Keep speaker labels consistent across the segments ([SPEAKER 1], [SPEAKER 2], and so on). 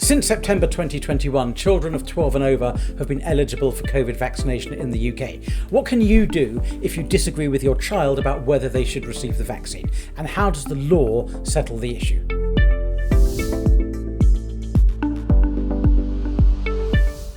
[SPEAKER 1] Since September 2021, children of 12 and over have been eligible for COVID vaccination in the UK. What can you do if you disagree with your child about whether they should receive the vaccine? And how does the law settle the issue?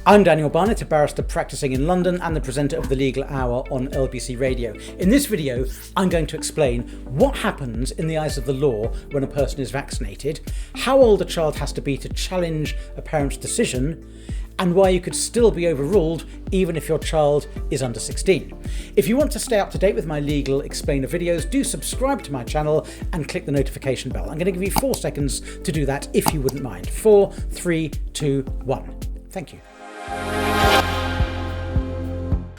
[SPEAKER 1] I'm Daniel Barnett, a barrister practicing in London and the presenter of The Legal Hour on LBC Radio. In this video, I'm going to explain what happens in the eyes of the law when a person is vaccinated, how old a child has to be to challenge a parent's decision, and why you could still be overruled even if your child is under 16. If you want to stay up to date with my legal explainer videos, do subscribe to my channel and click the notification bell. I'm going to give you 4 seconds to do that if you wouldn't mind. 4, 3, 2, 1. Thank you.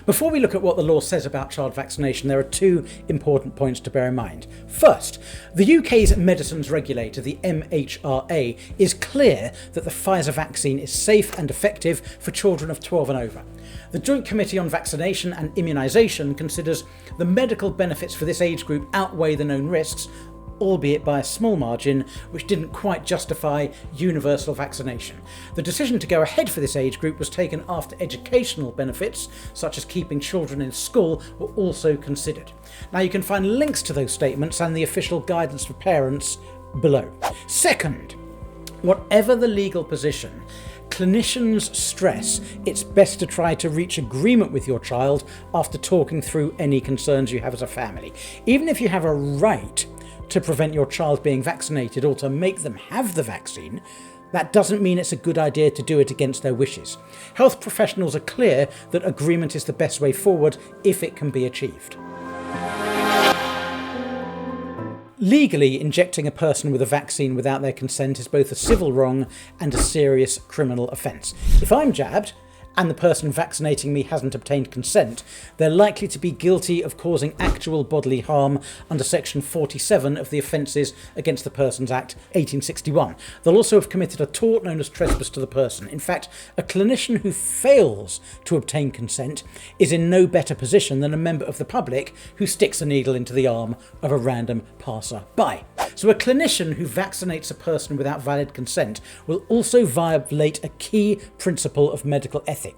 [SPEAKER 1] Before we look at what the law says about child vaccination, there are 2 important points to bear in mind. First, the UK's medicines regulator, the MHRA, is clear that the Pfizer vaccine is safe and effective for children of 12 and over. The Joint Committee on Vaccination and Immunisation considers the medical benefits for this age group outweigh the known risks, albeit by a small margin, which didn't quite justify universal vaccination. The decision to go ahead for this age group was taken after educational benefits, such as keeping children in school, were also considered. Now you can find links to those statements and the official guidance for parents below. Second, whatever the legal position, clinicians stress it's best to try to reach agreement with your child after talking through any concerns you have as a family. Even if you have a right to prevent your child being vaccinated or to make them have the vaccine, that doesn't mean it's a good idea to do it against their wishes. Health professionals are clear that agreement is the best way forward if it can be achieved. Legally, injecting a person with a vaccine without their consent is both a civil wrong and a serious criminal offence. If I'm jabbed, and the person vaccinating me hasn't obtained consent, they're likely to be guilty of causing actual bodily harm under Section 47 of the Offences Against the Persons Act 1861. They'll also have committed a tort known as trespass to the person. In fact, a clinician who fails to obtain consent is in no better position than a member of the public who sticks a needle into the arm of a random passer-by. So a clinician who vaccinates a person without valid consent will also violate a key principle of medical ethics,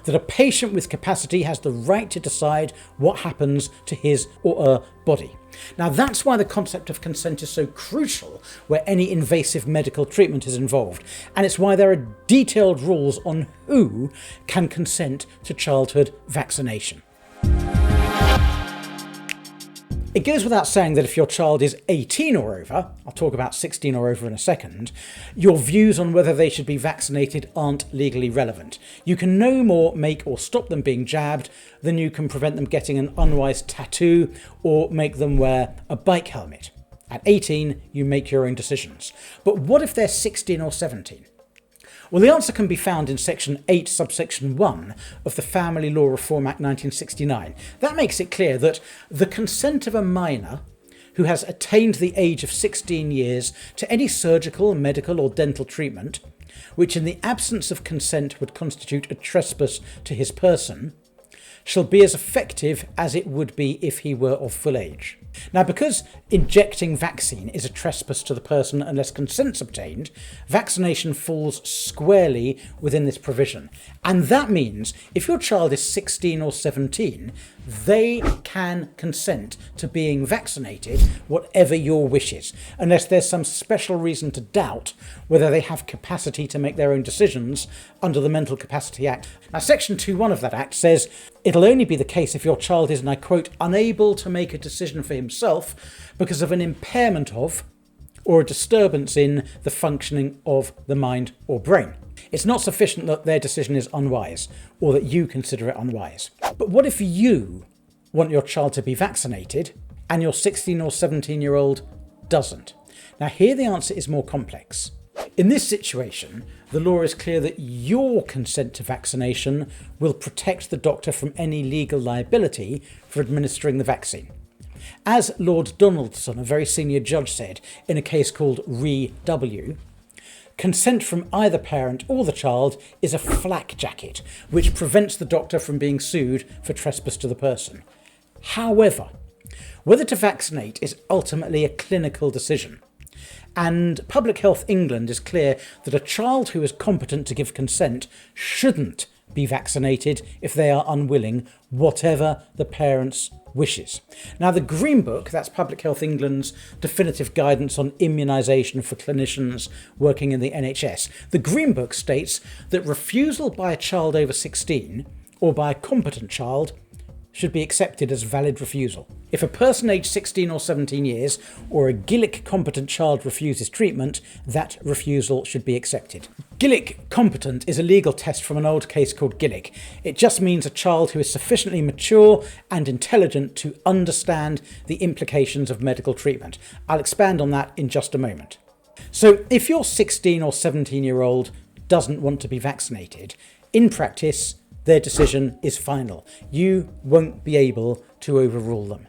[SPEAKER 1] that a patient with capacity has the right to decide what happens to his or her body. Now that's why the concept of consent is so crucial where any invasive medical treatment is involved, and it's why there are detailed rules on who can consent to childhood vaccination. It goes without saying that if your child is 18 or over, I'll talk about 16 or over in a second, your views on whether they should be vaccinated aren't legally relevant. You can no more make or stop them being jabbed than you can prevent them getting an unwise tattoo or make them wear a bike helmet. At 18, you make your own decisions. But what if they're 16 or 17? Well, the answer can be found in Section 8, subsection 1 of the Family Law Reform Act 1969. That makes it clear that the consent of a minor who has attained the age of 16 years to any surgical, medical or dental treatment, which in the absence of consent would constitute a trespass to his person, shall be as effective as it would be if he were of full age. Now, because injecting vaccine is a trespass to the person unless consent's obtained, vaccination falls squarely within this provision. And that means if your child is 16 or 17, they can consent to being vaccinated, whatever your wishes, unless there's some special reason to doubt whether they have capacity to make their own decisions under the Mental Capacity Act. Now, Section 2.1 of that Act says it'll only be the case if your child is, and I quote, unable to make a decision for himself because of an impairment of or a disturbance in the functioning of the mind or brain. It's not sufficient that their decision is unwise or that you consider it unwise. But what if you want your child to be vaccinated and your 16 or 17-year-old doesn't? Now here the answer is more complex. In this situation, the law is clear that your consent to vaccination will protect the doctor from any legal liability for administering the vaccine. As Lord Donaldson, a very senior judge, said in a case called Re W, consent from either parent or the child is a flak jacket which prevents the doctor from being sued for trespass to the person. However, whether to vaccinate is ultimately a clinical decision, And Public Health England is clear that a child who is competent to give consent shouldn't be vaccinated if they are unwilling, whatever the parents' wishes. Now, the Green Book, that's Public Health England's definitive guidance on immunisation for clinicians working in the NHS, the Green Book states that refusal by a child over 16 or by a competent child should be accepted as valid refusal. If a person aged 16 or 17 years or a Gillick competent child refuses treatment, that refusal should be accepted. Gillick competent is a legal test from an old case called Gillick. It just means a child who is sufficiently mature and intelligent to understand the implications of medical treatment. I'll expand on that in just a moment. So if your 16 or 17-year-old doesn't want to be vaccinated, in practice, their decision is final. You won't be able to overrule them.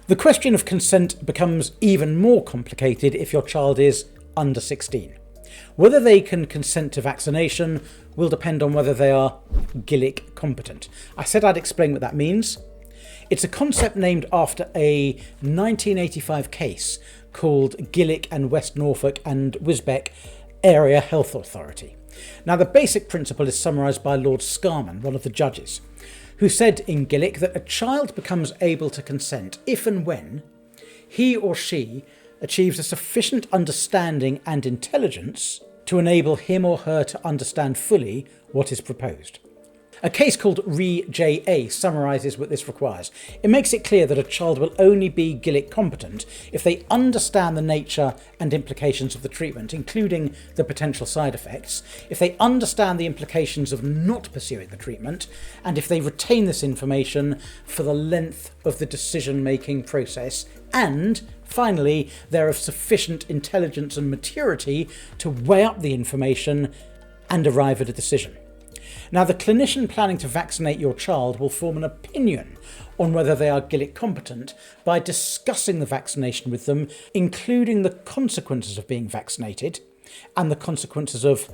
[SPEAKER 1] The question of consent becomes even more complicated if your child is under 16. Whether they can consent to vaccination will depend on whether they are Gillick competent. I said I'd explain what that means. It's a concept named after a 1985 case called Gillick and West Norfolk and Wisbech Area Health Authority. Now, the basic principle is summarised by Lord Scarman, one of the judges, who said in Gillick that a child becomes able to consent if and when he or she achieves a sufficient understanding and intelligence to enable him or her to understand fully what is proposed. A case called RE-JA summarises what this requires. It makes it clear that a child will only be Gillick competent if they understand the nature and implications of the treatment, including the potential side effects, if they understand the implications of not pursuing the treatment, and if they retain this information for the length of the decision-making process, and finally, they're of sufficient intelligence and maturity to weigh up the information and arrive at a decision. Now, the clinician planning to vaccinate your child will form an opinion on whether they are Gillick competent by discussing the vaccination with them, including the consequences of being vaccinated and the consequences of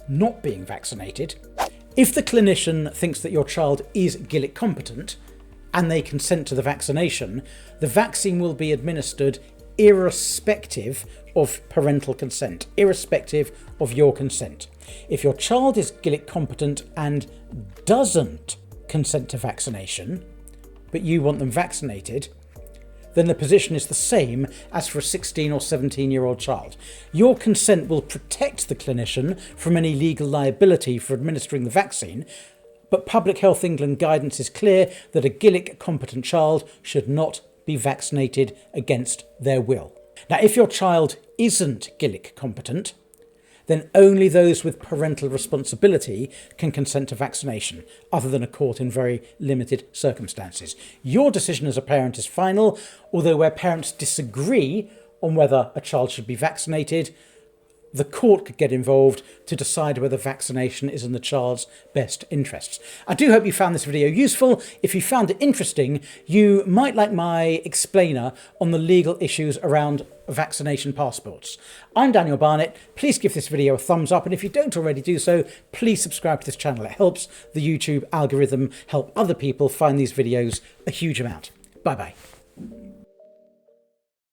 [SPEAKER 1] not being vaccinated. If the clinician thinks that your child is Gillick competent and they consent to the vaccination, the vaccine will be administered irrespective of parental consent, irrespective of your consent. If your child is Gillick competent and doesn't consent to vaccination, but you want them vaccinated, then the position is the same as for a 16 or 17-year-old child. Your consent will protect the clinician from any legal liability for administering the vaccine, but Public Health England guidance is clear that a Gillick competent child should not be vaccinated against their will. Now, if your child isn't Gillick competent, then only those with parental responsibility can consent to vaccination, other than a court in very limited circumstances. Your decision as a parent is final, although where parents disagree on whether a child should be vaccinated, the court could get involved to decide whether vaccination is in the child's best interests. I do hope you found this video useful. If you found it interesting, you might like my explainer on the legal issues around vaccination passports. I'm Daniel Barnett. Please give this video a thumbs up, and if you don't already do so, please subscribe to this channel. It helps the YouTube algorithm help other people find these videos a huge amount. Bye-bye.